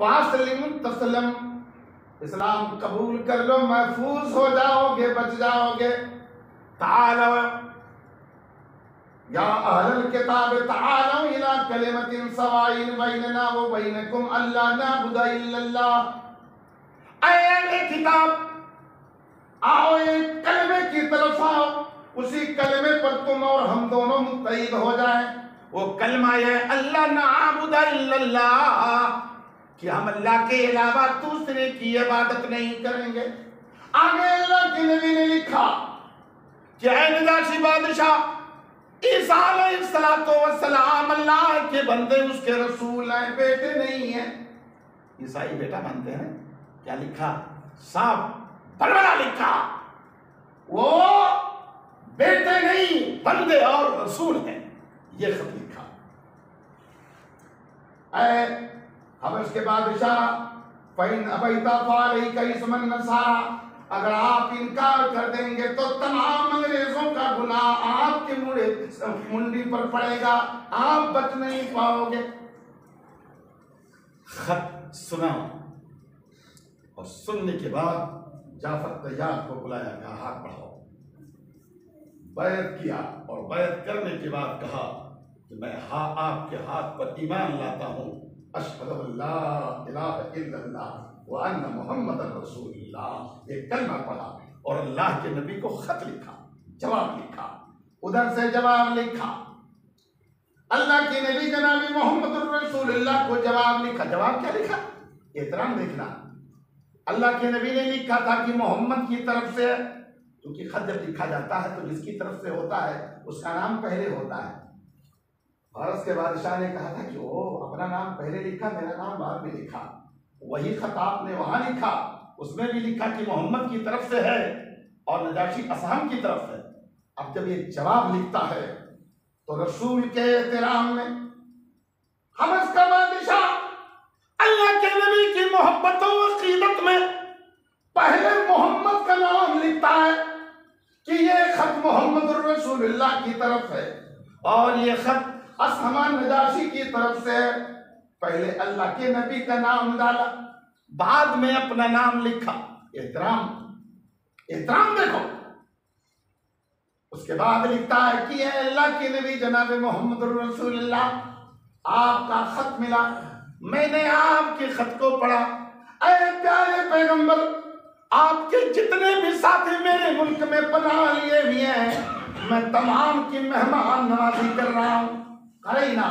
फास्लिम तस्लम, इस्लाम कबूल कर लो, महफूज हो जाओगे, बच जाओगे। तालो या अहलल किताब तालो इला कलिमतिन सवाइन बैनना व बैनकुम अल्ला नअबुदा इल्लल्लाह। ऐ अहले किताब, आओ एक कलमे की तरफ आओ, उसी कलमे पर तुम और हम दोनों मुत्तहिद हो जाएं। वो कलमा है अल्लाह नअबुदा इल्लल्लाह, कि हम अल्लाह के अलावा दूसरे की इबादत नहीं करेंगे। आगे अल्लाह के नबी ने लिखा कि ऐ नजाशी बादशाह, ईसा अलैहिस्सलातो वस्सलाम अल्लाह के बंदे, उसके रसूल हैं, बेटे नहीं है। ईसाई बेटा मानते हैं। क्या लिखा? साफ बलबला लिखा, वो बेटे नहीं, बंदे और रसूल हैं। ये खत लिखा। अब उसके बादशाह फ़इन अबैता फ़अलैका इस्मुन नसारा, अगर आप इनकार कर देंगे तो तमाम अंग्रेजों का गुनाह आपके मुंडी पर पड़ेगा, आप बच नहीं पाओगे। खत सुना और सुनने के बाद जाफर तैयार को बुलाया, कहा हाथ बढ़ाओ। बैत किया और बैत करने के बाद कहा कि मैं आपके हाथ पर ईमान लाता हूँ, अशहदु अल्ला इलाहा इल्लल्लाह व अन्ना मुहम्मदन रसूलुल्लाह। एक कलमा पढ़ा और अल्लाह के नबी को खत लिखा, जवाब लिखा, उधर से जवाब लिखा। अल्लाह के नबी जनाबी मोहम्मद रसूलुल्लाह को जवाब लिखा। जवाब क्या लिखा? एहतराम देखना। अल्लाह के नबी ने लिखा था कि मोहम्मद की तरफ से, क्योंकि खत जब लिखा जाता है तो जिसकी तरफ से होता है उसका नाम पहले होता है। फारस के बादशाह ने कहा था कि वो अपना नाम पहले लिखा, मेरा नाम बाद में लिखा। वही खत आपने वहां लिखा, उसमें भी लिखा कि मोहम्मद की तरफ से है और नजाशी असहम की तरफ है। अब जब ये जवाब लिखता है तो रसूल के एहतराम में हमस का बादशाह अल्लाह के नबी की मोहब्बत और अकीदत में पहले मोहम्मद का नाम लिखता है कि ये खत मोहम्मद रसूलुल्लाह की तरफ है और ये खत असहमा नजाशी की तरफ से। पहले अल्लाह के नबी का नाम डाला, बाद में अपना नाम लिखा। एहतराम, एहतराम देखो। उसके बाद लिखता है कि अल्लाह के नबी जनाब मोहम्मद रसूलुल्लाह, आपका खत मिला, मैंने आपके खत को पढ़ा। ऐ प्यारे पैगंबर, आपके जितने भी साथी मेरे मुल्क में पनाह लिए हुए हैं, मैं तमाम की मेहमान नवाजी कर रहा हूं। करीना,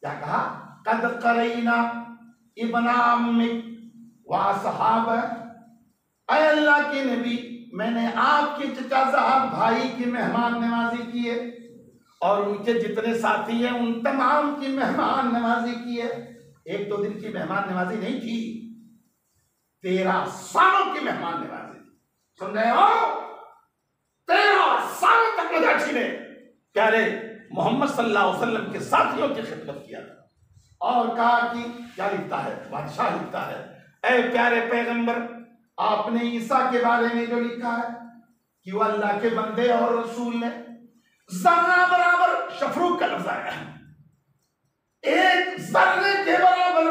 क्या कहा? कद करीना इब्ना अम्मिक व असहाब। ऐ अल्लाह के नबी, मैंने आपके चचा साहब भाई की मेहमान नवाजी की है और उनके जितने साथी हैं उन तमाम की मेहमान नवाजी की है। एक दो दिन की मेहमान नवाजी नहीं थी, 13 सालों की मेहमान नवाजी। सुन रहे हो? 13 साल तक नजाशी ने प्यारे मोहम्मद सल्लल्लाहु अलैहि वसल्लम के साथियों की खिदमत किया था। और कहा कि क्या लिखता है बादशाह? लिखता है, ऐ प्यारे पैगंबर, आपने ईसा के बारे में जो लिखा है कि वो अल्लाह के बंदे और रसूल ने, जर्रा बराबर शफरूक का लफ्ज आया है, एक जर्रे के बराबर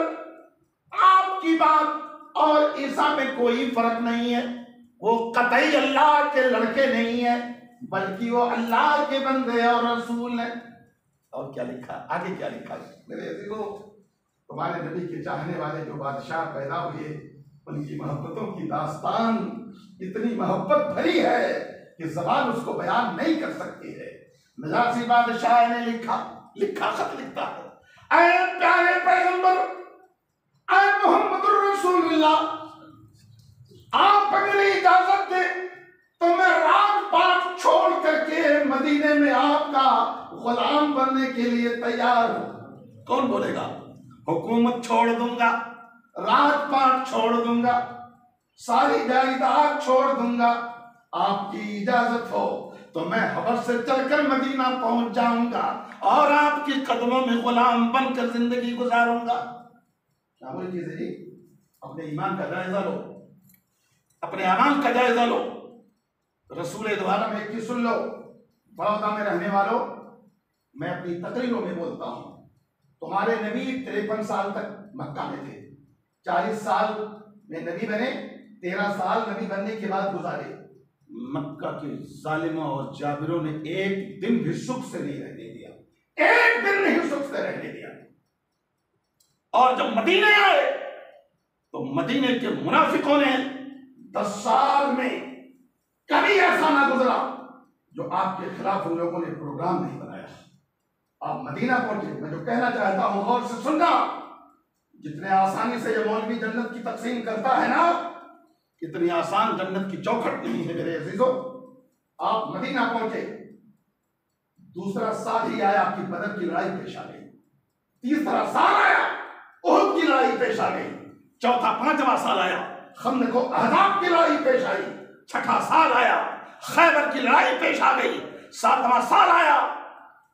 आपकी बात और ईसा में कोई फर्क नहीं है। वो कतई अल्लाह के लड़के नहीं है, बल्कि वो अल्लाह के बंदे और रसूल हैं। और क्या लिखा? आगे क्या लिखा? मेरे अजीजों, तुम्हारे नबी के चाहने वाले जो बादशाह पैदा हुए, उनकी मोहब्बतों की दास्तान इतनी मोहब्बत भरी है कि ज़बान उसको बयान नहीं कर सकती है। नजाशी बादशाह ने लिखा, खत लिखता है, ऐ प्यारे पैगंबर, ऐ मोहम्मद रसूलुल्लाह, आप अगर इजाजत दे तो मैं राजपाट छोड़ करके मदीने में आपका गुलाम बनने के लिए तैयार हूं। कौन बोलेगा? हुकूमत छोड़ दूंगा, राजपाट छोड़ दूंगा, सारी जायदाद छोड़ दूंगा, आपकी इजाजत हो तो मैं हबश से चलकर मदीना पहुंच जाऊंगा और आपके कदमों में गुलाम बनकर जिंदगी गुजारूंगा। क्या बोल जी? अपने ईमान का जायजा लो, अपने अमाल का जायजा लो। रसूल द्वारा में एक चीज सुन लो, बड़ौदा में रहने वालों, मैं अपनी तकरीरों में बोलता हूं, तुम्हारे नबी 53 साल तक मक्का में थे, 40 साल में नबी बने, 13 साल नबी बनने के बाद गुजारे। मक्का के जालिमों और जाबिरों ने एक दिन भी सुख से नहीं रहने दिया, एक दिन नहीं सुख से रहने दिया। और जब मदीने आए तो मदीने के मुनाफिकों ने 10 साल में कभी ऐसा ना गुजरा जो आपके खिलाफ उन लोगों ने प्रोग्राम नहीं बनाया। आप मदीना पहुंचे, मैं जो कहना चाहता हूं गौर से सुनना, जितने आसानी से ये मौलवी जन्नत की तकसीम करता है ना, इतनी आसान जन्नत की चौखट नहीं है मेरे अजीजों। आप मदीना पहुंचे, दूसरा साल ही आया कि बदर की लड़ाई पेश आ गई, तीसरा साल आया उहुद की लड़ाई पेश आ गई, चौथा 5वां साल आया खंदक को अहज़ाब की लड़ाई पेश आई, छठा साल आया खैबर की लड़ाई पेश आ गई, 7वां साल आया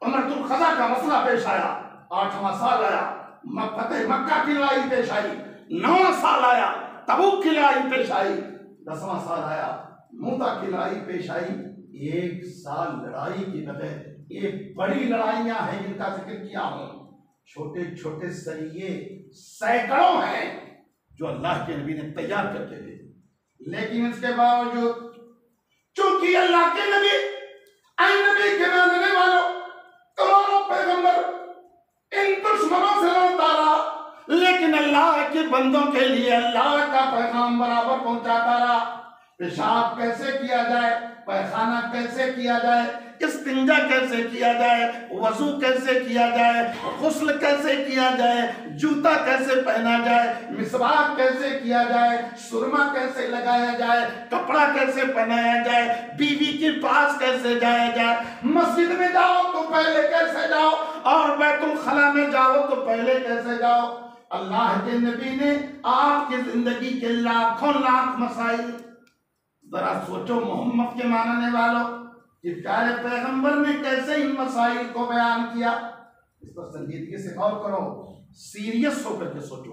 उमरतुल क़ज़ा का मसला पेश आया, 8वां साल आया फतेह मक्का की लड़ाई पेश आई, 9वां साल आया तबूक की लड़ाई पेश आई, 10वां साल आया मूता की लड़ाई पेश आई। एक साल लड़ाई की बजाय एक बड़ी लड़ाइयां हैं जिनका जिक्र किया हूं, छोटे छोटे सरिये सैकड़ों हैं जो अल्लाह के नबी ने तैयार करके भेजे। लेकिन इसके बावजूद चूंकि अल्लाह के नबी नबी के मानने वालों, तुम्हारा पैगंबर इन दुश्मनों से लड़ता रहा, लेकिन अल्लाह के बंदों के लिए अल्लाह का पैगाम बराबर पहुंचाता रहा। पेशाब कैसे किया जाए, पैखाना कैसे किया जाए, इस्तिंजा कैसे किया जाए, वजू कैसे किया जाए, गुस्ल कैसे किया जाए, जूता कैसे पहना जाए, मिसवाक कैसे किया जाए, सुरमा कैसे लगाया जाए, कपड़ा कैसे पहनाया जाए, बीवी के पास कैसे जाया जाए, मस्जिद में जाओ तो पहले कैसे जाओ और बैतुल खला में जाओ तो पहले कैसे जाओ। अल्लाह के नबी ने आपकी जिंदगी के लाखों लाख मसाइल, जरा सोचो मोहम्मद के मानने वालों कि प्यारे पैगंबर ने कैसे इन मसाइल को बयान किया। इस पर संजीदगी से गौर करो, सीरियस होकर के सोचो।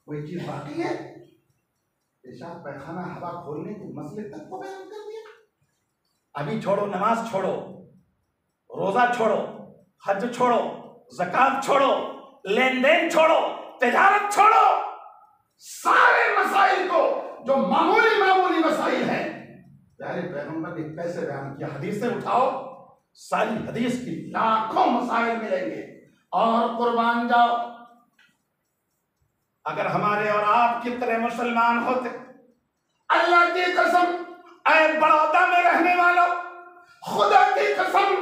कोई चीज बाकी है? पेशाब पैखाना हवा खोलने के मसले तक को बयान कर दिया। अभी छोड़ो, नमाज छोड़ो, रोजा छोड़ो, हज छोड़ो, ज़कात छोड़ो, लेन देन छोड़ो, तिजारत छोड़ो, सारे मसाइल को जो मामूली मामूली मसाइल हैं प्यारे पैगंबर ने कैसे बयान किया। हदीसें उठाओ, सारी हदीस की लाखों मसाइल मिलेंगे। और कुर्बान जाओ, अगर हमारे और आपकी तरह मुसलमान होते, अल्लाह की कसम, ऐ बड़ौदा में रहने वालों, खुदा की कसम,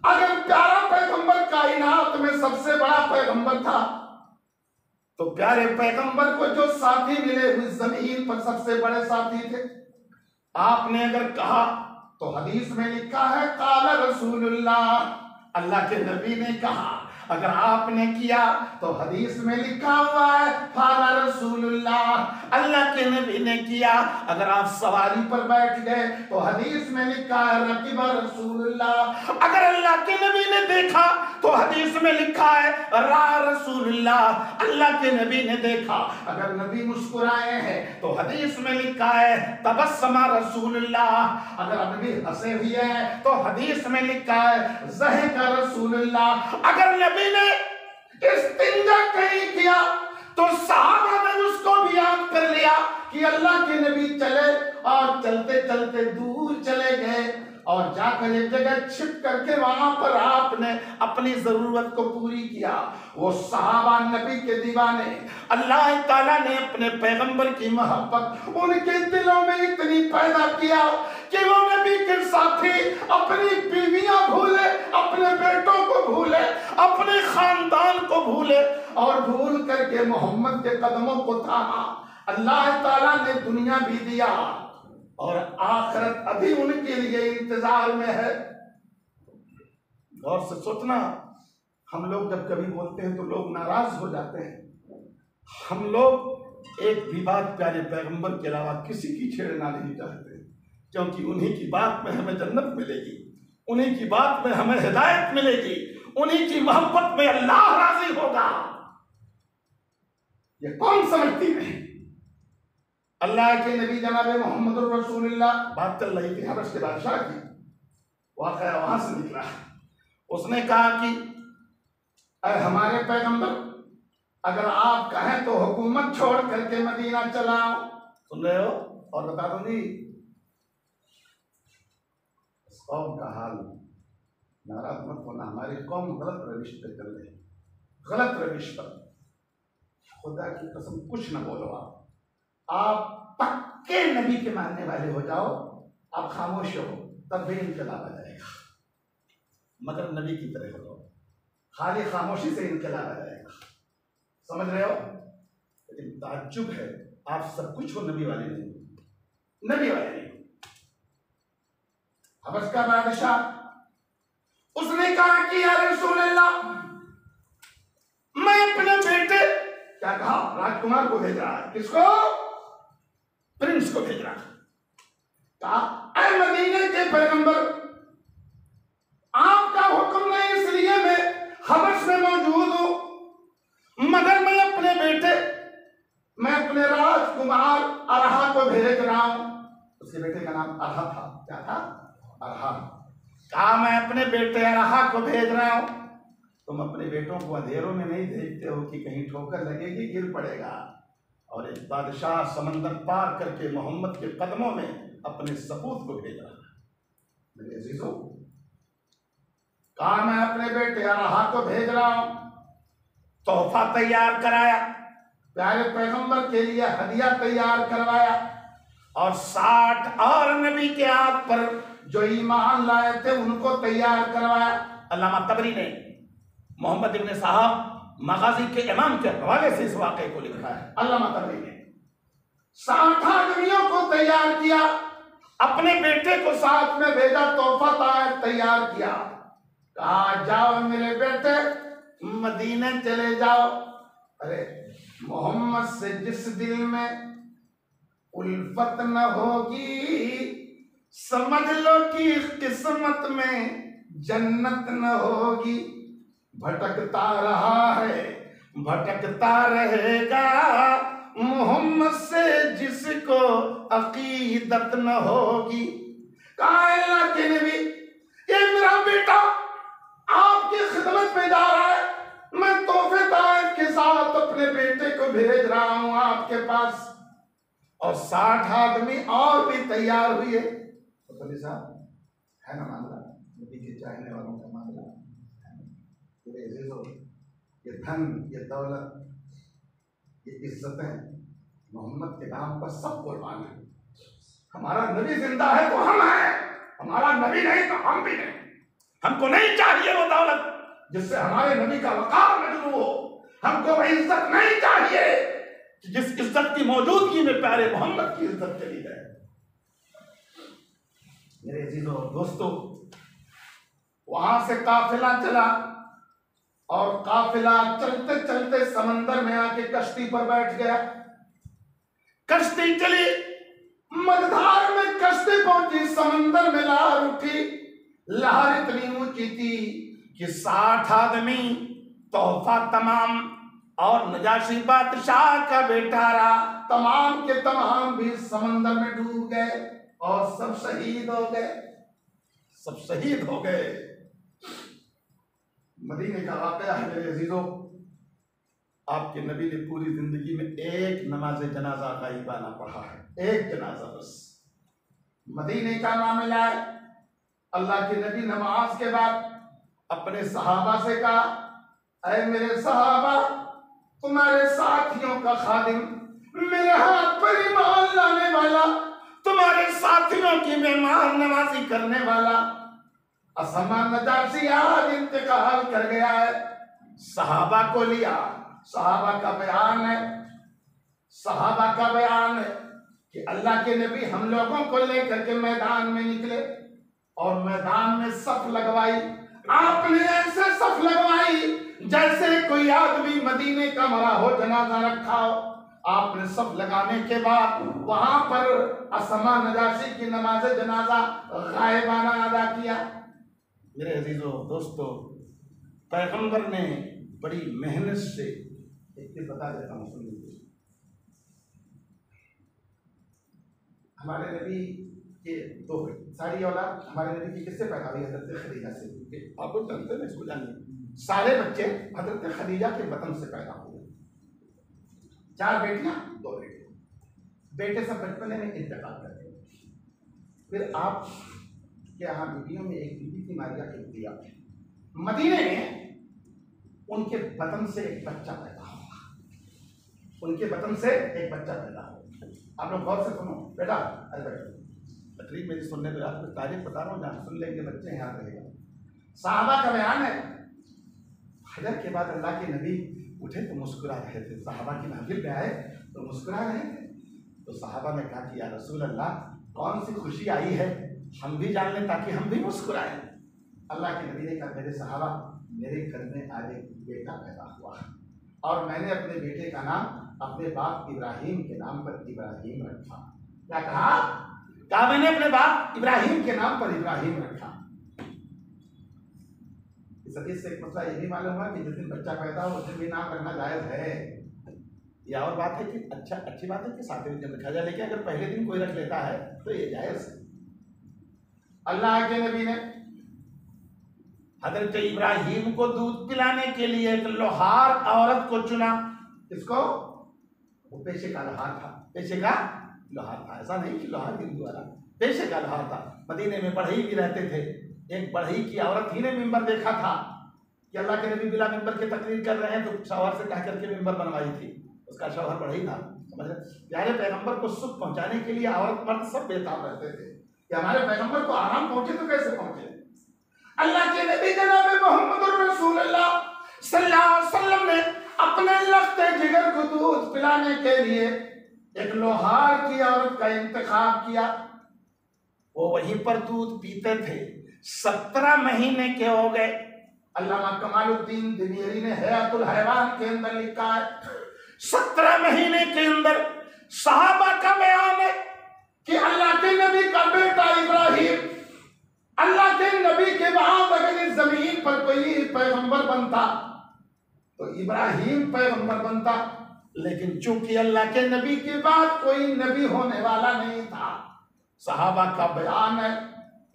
अगर प्यारा पैगंबर कायनात में सबसे बड़ा पैगंबर था तो प्यारे पैगंबर को जो साथी मिले हुए जमीन पर सबसे बड़े साथी थे। आपने अगर कहा तो हदीस में लिखा है काला रसूलुल्लाह, अल्लाह के नबी ने कहा। अगर आपने किया तो हदीस में लिखा हुआ है काला रसूलुल्लाह, अल्लाह के नबी ने किया। अगर आप सवारी पर बैठ गए तो हदीस में लिखा है रकीबा रसूलुल्लाह। अगर अल्लाह के नबी ने देखा तो हदीस में लिखा है रा रसूलुल्लाह, अल्लाह के नबी ने देखा। अगर नबी मुस्कुराए हैं तो हदीस में लिखा है तबस्समा रसूलुल्लाह, अगर नबी हंसे हुए हैं तो हदीस में लिखा है ज़हका रसूलुल्लाह। अगर नबी ने इस्तिंजा कहीं किया तो सहाबा ने उसको भी याद कर लिया कि अल्लाह के नबी चले और चलते चलते दूर चले गए और जाकर एक जगह छिप करके वहां पर आपने अपनी जरूरत को पूरी किया। वो सहाबा नबी के दीवाने, अल्लाह ताला ने अपने पैगंबर की मोहब्बत उनके दिलों में इतनी पैदा किया कि वो नबी के साथी अपनी बीवियां भूले, अपने बेटों को भूले, अपने खानदान को भूले और भूल करके मोहम्मद के कदमों को थामा। अल्लाह ताला ने दुनिया भी दिया और आखिरत अभी उनके लिए इंतजार में है। गौर से सोचना, हम लोग जब कभी बोलते हैं तो लोग नाराज हो जाते हैं। हम लोग एक भी बात प्यारे पैगंबर के अलावा किसी की छेड़ना नहीं चाहते, क्योंकि उन्हीं की बात में हमें जन्नत मिलेगी, उन्हीं की बात में हमें हिदायत मिलेगी, उन्हीं की मोहब्बत में अल्लाह राजी होगा। ये कौन समझती है? अल्लाह के नबी जनाब मोहम्मद रसूलुल्लाह, बात चल रही थी हबश के बादशाह की, वाक़या वहां से निकला। उसने कहा कि हमारे पैगंबर, अगर आप कहें तो हुकूमत छोड़ करके मदीना चलाओ। सुन रहे हो? और बता दो जी, इस कौम का हाल, नाराज मत होना, हमारी कौम गलत रविश पे चल रही, गलत रविश पर। खुदा की कसम कुछ न बोलो, आप पक्के नबी के मानने वाले हो जाओ, आप खामोश हो तब भी इनकलाब आ जाएगा, मगर नबी की तरह हो, खाली खामोशी से इनकलाब आ जाएगा। समझ रहे हो? लेकिन ताज्जुब है, आप सब कुछ हो, नबी वाले नहीं, नबी वाले नहीं। हबश का बादशाह, उसने कहा कि या रसूल अल्लाह, मैं अपने बेटे, क्या कहा, राजकुमार को भेज रहा है, किसको? प्रिंस को भेज रहा है। कहा ऐ मदीने के पैगंबर, आपका हुक्म नहीं इसलिए मैं हबश में मौजूद हूं, मगर मैं अपने बेटे, मैं अपने राजकुमार अरहा को भेज रहा हूं। उसके बेटे का नाम अरहा था। क्या था? अरहा। कहा मैं अपने बेटे अरहा को भेज रहा हूं। तुम अपने बेटों को अंधेरों में नहीं देखते हो कि कहीं ठोकर लगेगी, गिर पड़ेगा। और एक बादशाह समंदर पार करके मोहम्मद के कदमों में अपने सपूत को भेज रहा है। मेरे अजीजों, कहा मैं अपने बेटे अरहा को भेज रहा हूं। तोहफा तैयार कराया, प्यारे पैगंबर के लिए हदिया तैयार करवाया, और 60 और नबी के हाथ पर जो ईमान लाए थे उनको तैयार करवाया। अल्लामा तबरी ने मोहम्मद इब्न साहब मगाजी के इमाम के हवाले से इस वाक़े को लिखा है। अल्लामा तबरी ने 60 आदमियों को तैयार किया, अपने बेटे को साथ में भेजा, तोहफा तैयार किया। कहा जाओ मेरे बेटे, मदीने चले जाओ। अरे मोहम्मद से जिस दिल में उल्फत न होगी, समझ लो कि किस्मत में जन्नत न होगी। भटकता रहा है, भटकता रहेगा, मोहम्मद से जिसको अकीदत न होगी। कायला के नबी, ये मेरा बेटा आपकी खिदमत में जा रहा है, मैं तोहफे ताइफ के साथ अपने बेटे को भेज रहा हूं आपके पास। और 60 आदमी और भी तैयार हुए। तो साहब है ना मामला, नबी के चाहने वालों का मामला। ये धन, ये दौलत, ये इज्जतें मोहम्मद के नाम पर सब कुर्बान है। हमारा नबी जिंदा है तो हम हैं, हमारा नबी नहीं तो हम भी नहीं। हमको नहीं चाहिए वो दौलत जिससे हमारे नबी का वकार मजरूह हो। हमको वो इज्जत नहीं चाहिए कि जिस इज्जत की मौजूदगी में प्यारे मोहम्मद की इज्जत चली जाए। मेरे अजीजों और दोस्तों, वहां से काफिला चला, और काफिला चलते चलते समंदर में आके कश्ती पर बैठ गया। कश्ती चली, मझधार में कश्ती पहुंची, समंदर में लहर उठी। लहर इतनी ऊंची थी कि 60 आदमी, तोहफा तमाम, और नजाशी बादशाह का बेटा रहा, तमाम के तमाम भी समंदर में डूब गए और सब शहीद हो गए, सब शहीद हो गए। मदीने का वाक़या है मेरे अजीजों। आपके नबी ने पूरी जिंदगी में एक नमाज जनाजा गाइबाना पढ़ा है, एक जनाजा बस। मदीने का मामला है। अल्लाह के नबी नमाज के बाद अपने सहाबा से कहा, ऐ मेरे सहाबा, तुम्हारे साथियों का खादिम, मेरे हाथ पर ईमान लाने वाला, तुम्हारे साथियों की मेहमान नवाजी करने वाला असमा नजाशी आज इंतकाल कर गया है। सहाबा को लिया, सहाबा का बयान है, सहाबा का बयान है कि अल्लाह के नबी हम लोगों को लेकर के मैदान में निकले और मैदान में सफ लगवाई। आपने ऐसे सफ लगवाई जैसे कोई आदमी मदीने का मरा हो, जनाजा रखा हो। आपने सफ लगाने के बाद वहां पर असमा नजाशी की नमाज जनाजा गायबाना अदा किया। मेरे अजीजों दोस्तों, पैगंबर ने बड़ी मेहनत से, एक चीज बता देता हूँ सुन लीजिए। हमारे नबी के दो सारी औलाद हमारे नबी की किससे पैदा हुई? हजरत खदीजा से। आप लोग जानते हैं, इसको जानिए। सारे बच्चे हजरत खदीजा के बतन से पैदा हुए। 4 बेटियां 2 बेटे। बेटे सब बचपने में इंतकाल कर गए। फिर आप के यहाँ बीवियों में एक बीवी थी मारिया किब्तिया, मदीने में उनके बतन से एक बच्चा पैदा हुआ। उनके बतन से एक बच्चा पैदा हुआ। आप लोग गौर से सुनो बेटा, अरे बैठो, तकरीब मेरी सुनने को आपको तारीफ बता रहा हूँ, जहाँ सुन लेंगे बच्चे याद रहेगा। साहबा का बयान है, फजर के बाद अल्लाह के नबी उठे तो मुस्कुरा रहे थे। साहबा की महफिल पे आए तो मुस्कुरा रहे थे। तो साहबा ने कहा कि या रसूल अल्लाह, कौन सी खुशी आई है, हम भी जान लें ताकि हम भी मुस्कुराएं। अल्लाह के नबी ने कहा, मेरे साहबा, मेरे घर में आज एक बेटा पैदा हुआ और मैंने अपने बेटे का नाम अपने बाप इब्राहिम के नाम पर इब्राहिम रखा। क्या कहा? कहा मैंने अपने बाप इब्राहिम के नाम पर इब्राहिम रखा। इस हदीस से एक मसला ये भी मालूम हुआ कि जिस दिन बच्चा पैदा हो उस दिन भी नाम रखना जायज है। यह और बात है कि अच्छी बात है कि 7वें दिन रखा जाए, लेकिन अगर पहले दिन कोई रख लेता है तो ये जायज है। अल्लाह के नबी ने हजरत इब्राहिम को दूध पिलाने के लिए एक लोहार औरत को चुना। किसको? वो पेशे का लोहार था, पेशे का लोहार था। ऐसा नहीं कि लोहार हिंदू वाला, पेशे का लोहार था। मदीने में बढ़ई भी रहते थे। एक बढ़ई की औरत ही ने मिंबर देखा था कि अल्लाह के नबी बिला मिंबर के तकरीर कर रहे हैं, तो शौहर से कह करके मिंबर बनवाई थी। उसका शौहर बढ़ई था। समझ रहे? प्यारे पैगंबर को सुख पहुंचाने के लिए औरत मर्द सब बेताब रहते थे कि हमारे पैगंबर को आराम पहुंचे तो कैसे पहुंचे। अल्लाह के नबी जनाब मोहम्मद रसूलुल्लाह सल्लल्लाहु अलैहि वसल्लम ने अपने लख्ते जिगर को दूध पिलाने के लिए एक लोहार की औरत का इंतखाब किया। वो वहीं पर दूध पीते थे। 17 महीने के हो गए। अल्लामा कमालुद्दीन दिमीरी ने हयातुल हैवान के अंदर लिखा है, 17 महीने के अंदर सहाबा का बयान है कि अल्लाह के नबी का बेटा इब्राहिम, अल्लाह के नबी के बाद अगर इस जमीन पर कोई पैगंबर बनता तो इब्राहिम पैगंबर बनता, लेकिन चूंकि अल्लाह के नबी के बाद कोई नबी होने वाला नहीं था। सहाबा का बयान है,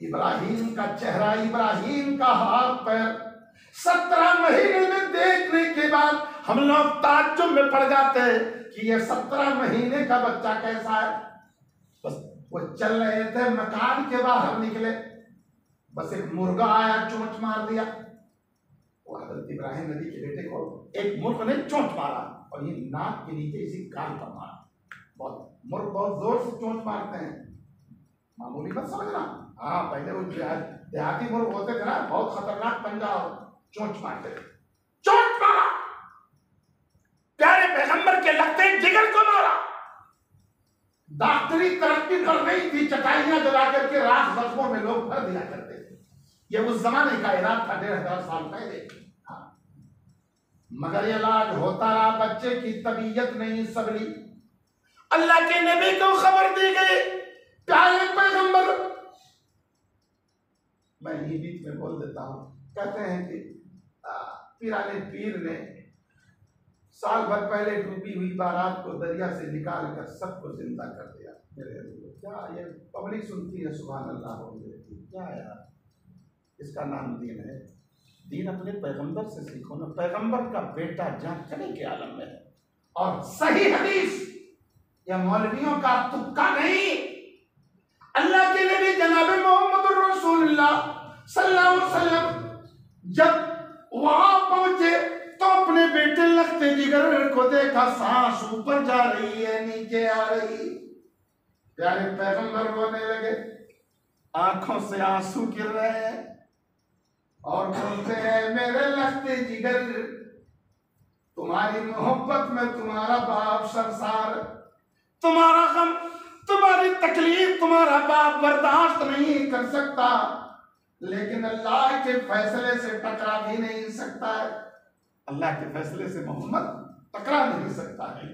इब्राहिम का चेहरा, इब्राहिम का हाथ पैर 17 महीने में देखने के बाद हम लोग ताज्जुब में पड़ जाते हैं कि ये 17 महीने का बच्चा कैसा है। बस वो चल रहे थे, मकान के बाहर निकले, बस एक मुर्गा आया, चोंच मार दिया। वो हजरत इब्राहिम नबी के बेटे को एक मुर्ग ने चोंच मारा और ये नाक के नीचे इसी कान पर मारा। मुर्ग बहुत जोर से चोंच मारते हैं, मामूली मत समझना। हाँ, पहले वो देहाती मुर्ग होते थे ना, बहुत खतरनाक पंजा और चोंच मारते थे। चोंच मारा, प्यारे पैगंबर के लगते जिगर को मारा। डॉक्टरी तरक्की कर रही थी, चटाइयां जला करके राख जख्मों में लोग भर दिया करते थे। ये उस जमाने का इलाज था 1500 साल पहले। मगर ये इलाज होता रहा, बच्चे की तबीयत नहीं संभली। अल्लाह के नबी को खबर दी गई, प्यारे पैगंबर, मैं ये बीच में बोल देता हूं, कहते हैं कि पीराने पीर ने साल भर पहले डूबी हुई बारात को दरिया से निकाल कर सबको जिंदा कर दिया। मेरे क्या ये पब्लिक सुनती है, सुभान अल्लाह हो गई। क्या यार, इसका नाम दीन है। दीन अपने पैगंबर से सीखो ना। पैगंबर का बेटा जाने के आलम में है और सही हदीस, या मौलवियों का तुक्का नहीं। अल्लाह के नबी जनाब मोहम्मद रसूलुल्लाह सल्लल्लाहु अलैहि वसल्लम जब वहां पहुंचे तो अपने बेटे लगते जिगर को देखा, सांस ऊपर जा रही है, नीचे आ रही। प्यारे पैगंबर रोने लगे, आंखों से आंसू गिर रहे हैं और बोलते हैं, मेरे लगते जिगर, तुम्हारी मोहब्बत में तुम्हारा बाप सरसार, तुम्हारा गम, तुम्हारी तकलीफ तुम्हारा बाप बर्दाश्त नहीं कर सकता, लेकिन अल्लाह के फैसले से टकरा भी नहीं सकता है। अल्लाह के फैसले से मोहम्मद टकरा नहीं सकता है।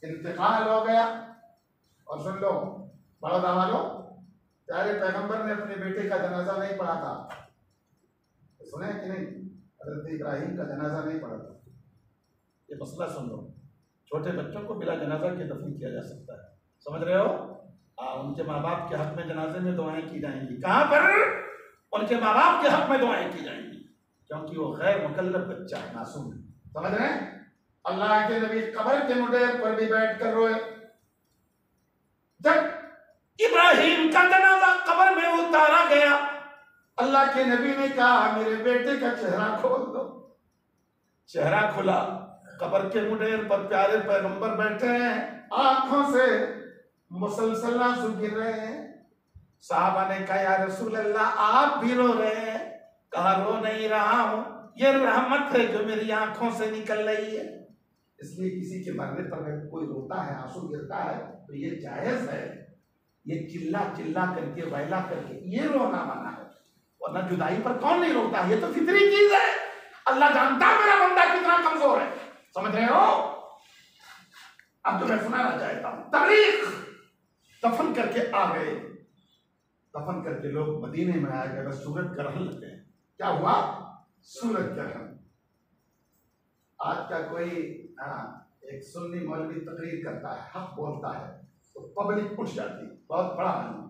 इंतकाल हो गया। और सुन लो बड़ौदा वालों, प्यारे पैगंबर ने अपने बेटे का जनाजा नहीं पढ़ा था, सुने कि नहीं? हजरत इब्राहिम का जनाजा नहीं पढ़ा था। ये मसला सुन लो, छोटे बच्चों को बिना जनाजा के दफन किया जा सकता है, समझ रहे हो? उनके माँ बाप के हक में जनाजे में दुआएं की जाएंगी। कहाँ पर? उनके माँ बाप के हक में दुआएं की जाएंगी, क्योंकि वो गैर मुकल्लफ बच्चा है, मासूम है। समझ रहे हैं? अल्लाह के नबी कब्र के मुंडेर पर भी बैठकर रोए। जब इब्राहिम का जनाजा कब्र में उतारा गया, अल्लाह के नबी ने कहा मेरे बेटे का चेहरा खोल दो। चेहरा खुला, कब्र के मुंडेर पर प्यारे पैगंबर बैठे हैं, आंखों से मुसलसल आंसू गिर रहे हैं। साहबा ने कहा या रसूल अल्लाह आप भी रो रहे हैं? कहा रो नहीं रहा हूं, ये रहमत है जो मेरी आंखों से निकल रही है। इसलिए किसी के मरने पर अगर कोई रोता है, आंसू गिरता है, तो ये जायज है। ये चिल्ला चिल्ला करके वैला करके ये रोना मना है, वरना जुदाई पर कौन नहीं रोता? ये तो फितरी चीज है। अल्लाह जानता है मेरा बंदा कितना कमजोर है, समझ रहे हो? अब तो मैं सुनाना चाहता हूं। तारीख दफन करके आ गए, दफन करके लोग मदीने में आ गए, बस सूरज ग्रहण लग गए। क्या हुआ? सूरज ग्रहण। आज का कोई एक सुन्नी मौलवी तकरीर करता है, हक बोलता है, तो पब्लिक उठ जाती है। बहुत बड़ा आलिम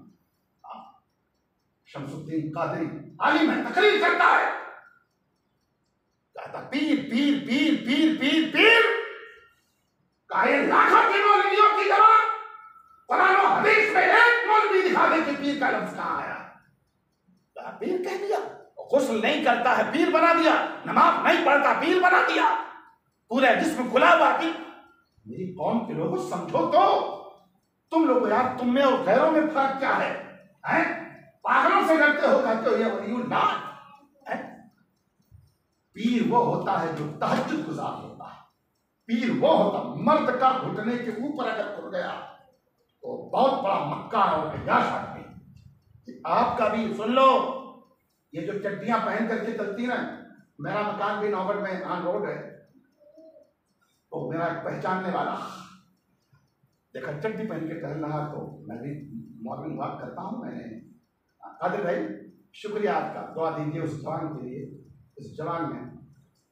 शमसुद्दीन कादरी आलिम है, तकरीर करता है, कहता पीर पीर पीर पीर पीर पीर। कहे लाखों के मौलवियों की जबान, कुरान और हदीस में एक मौलवी दिखा दे कि पीर का लफ्ज कहां आया। पीर कह दिया, गुस्ल नहीं करता है पीर बना दिया, नमाज नहीं पढ़ता पीर बना दिया, पूरे जिस्म खुला हुआ पीर। मेरी कौम के लोगों समझो तो, तुम लोग यार तुम में और गैरों में फर्क क्या है? हैं? पागलों से डरते हो, कहते हो ये वलीउल्लाह है। पीर वो होता है जो तहज्जुद गुजार होता है। पीर वो होता, मर्द का घुटने के ऊपर अगर खुल गया तो बहुत बड़ा मक्का और अय्याश आदमी। आपका भी सुन लो, ये जो चड्डियां पहन करके चलती ना, मेरा मकान भी नौगढ़ में ऑन रोड है, तो मेरा एक पहचानने वाला देखा चड्डी पहन के टहल रहा, तो मैं भी मॉर्निंग वॉक करता हूँ। मैंने कादिर भाई शुक्रिया आपका, दुआ दीजिए उस जवान के लिए। इस जवान में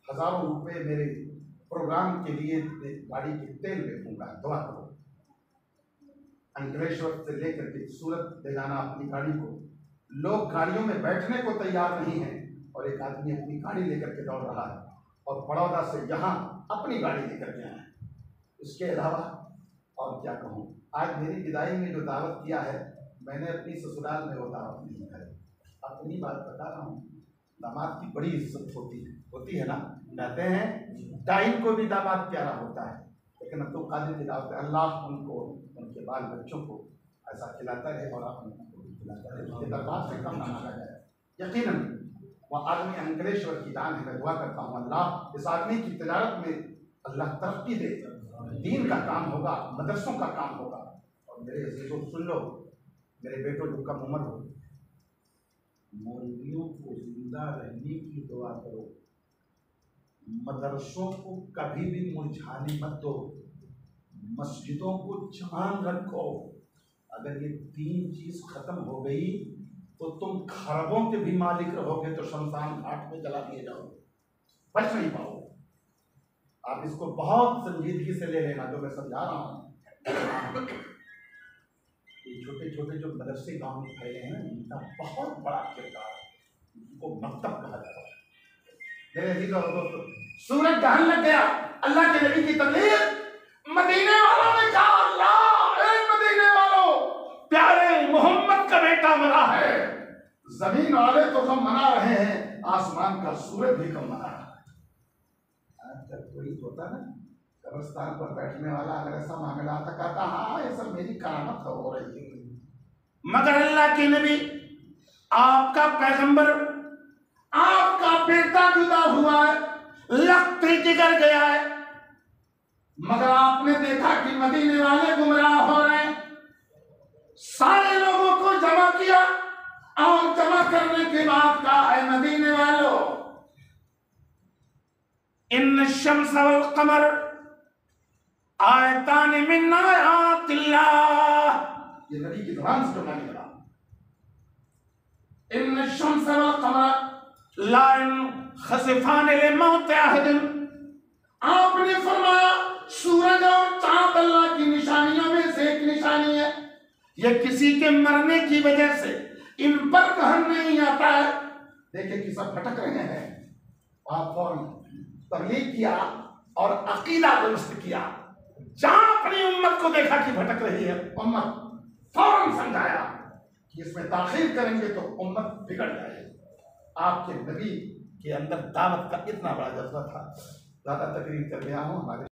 हजारों रुपए मेरे प्रोग्राम के लिए गाड़ी के तेल में फूंका, दुआ करो। अंकलेश्वर से लेकर के सूरत ले जाना अपनी गाड़ी को, लोग गाड़ियों में बैठने को तैयार नहीं है, और एक आदमी अपनी गाड़ी लेकर के दौड़ रहा है, और बड़ौदा से यहाँ अपनी गाड़ी लेकर के आए। इसके अलावा और क्या कहूँ, आज मेरी विदाई में जो दावत किया है, मैंने अपनी ससुराल में वो दावत नहीं है। अपनी बात बता रहा हूँ, दामाद की बड़ी इज्जत होती है ना। कहते हैं टाइम को भी दामाद प्यारा होता है, लेकिन अब तो कादिर की दावत है, अल्लाह उनको उनके बाल बच्चों को ऐसा खिलाता रहे और आप उनको भी खिलाता रहे, उसके दरबार से कम ना मांगा जाए। यकीनन वह आदमी अंकलेश्वर की जान है। मैं दुआ करता हूँ अल्लाह इस आदमी की तिजारत में अल्लाह तरक्की दे, दीन का काम होगा, मदरसों का काम होगा। और मेरे अजीजों सुन लो, मेरे बेटों जो कम उम्र हो, मौलवियों को जिंदा रहने की दुआ करो, मदरसों को कभी भी मुरझाने मत दो, मस्जिदों को जवान रखो। अगर ये तीन चीज खत्म हो गई तो तुम खरबों के भी मालिक रहोगे, तो शमशान घाट में जला दिए जाओगे, बच नहीं पाओगे। आप इसको बहुत संजीदगी से ले लेना, जो मैं समझा रहा हूँ। ये छोटे छोटे जो मदरसे गांव में फैले हैं, इनका बहुत बड़ा किरदार है, इनको मकतब कहा जाता है। मेरे अजीजों और दोस्तों, सूरज ग्रहण लग गया, अल्लाह के नबी की तबलीग, मदीने वालों ने कहा अल्लाह, ए मदीने वालों, प्यारे मोहम्मद का बेटा मरा है। जमीन वाले तो कम मना रहे हैं, आसमान का सूरज भी कम मना रहा है। जब कोई होता ना कब्रिस्तान पर बैठने वाला, अगर ऐसा मामला आता, कहता हाँ ये सब मेरी करामत हो रही है। मगर अल्लाह के नबी, आपका पैगंबर, आपका बेटा जुदा हुआ है, लगते जिगर गया है, मगर आपने देखा कि मदीने वाले गुमराह हो रहे हैं। सारे लोगों को जमा किया, और जमा करने के बाद कहा है मदीने वालों, इन शम्स वल कमर आयतान मिन आयातिल्लाह। ये नबी की जुबान से जुमला निकला। इन शम्स वल कमर ला खसिफान लिमौत अहदिन। आपने फरमाया सूरज और चांद अल्लाह की निशानियों में से एक निशानी है, ये किसी के मरने की वजह से इन पर कहन नहीं आता है। देखे कि सब भटक रहे हैं, आप फौरन तबलीग किया और अकीदा दुरुस्त किया। जहां अपनी उम्मत को देखा कि भटक रही है, उम्मत फौरन समझाया कि इसमें ताखीर करेंगे तो उम्मत बिगड़ जाएगी। आपके नबी के अंदर दावत का इतना बड़ा जज्बा था। ज़्यादा तकरीर कर गया हूँ। हमारे